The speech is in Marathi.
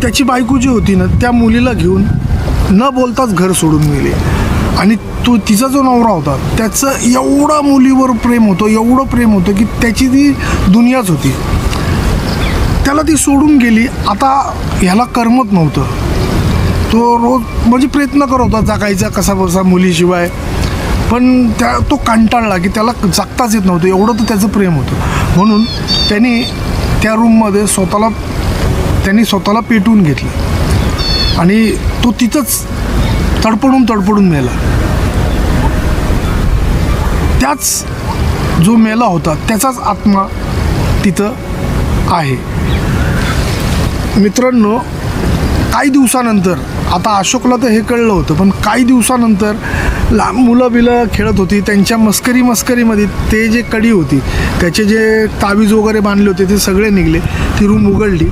त्याची बायको जी होती ना त्या मुलीला घेऊन न बोलताच घर सोडून गेली. आणि तिचा जो नवरा होता त्याचं एवढं मुलीवर प्रेम होतं, एवढं प्रेम होतं की त्याची ती दुनियाच होती. त्याला ती सोडून गेली. आता ह्याला करमत नव्हतं. तो रोज म्हणजे प्रयत्न करत होता जगायचा कसा बसा मुलीशिवाय, पण तो कंटाळला की त्याला जगताच येत नव्हतं, एवढं तर त्याचं प्रेम होतं. म्हणून त्यांनी त्या रूममध्ये स्वतःला पेटवून घेतलं आणि तो तिथंच तडपडून मेला. त्याच जो मेला होता त्याचाच आत्मा तिथं आहे. मित्रांनो, काही दिवसानंतर, आता अशोकला तर हे कळलं होतं, पण काही दिवसानंतर मुलं बिलं खेळत होती, त्यांच्या मस्करीमध्ये ते जे कडी होती त्याचे जे तावीज वगैरे बांधले होते ते सगळे निघले. ती रूम उघडली.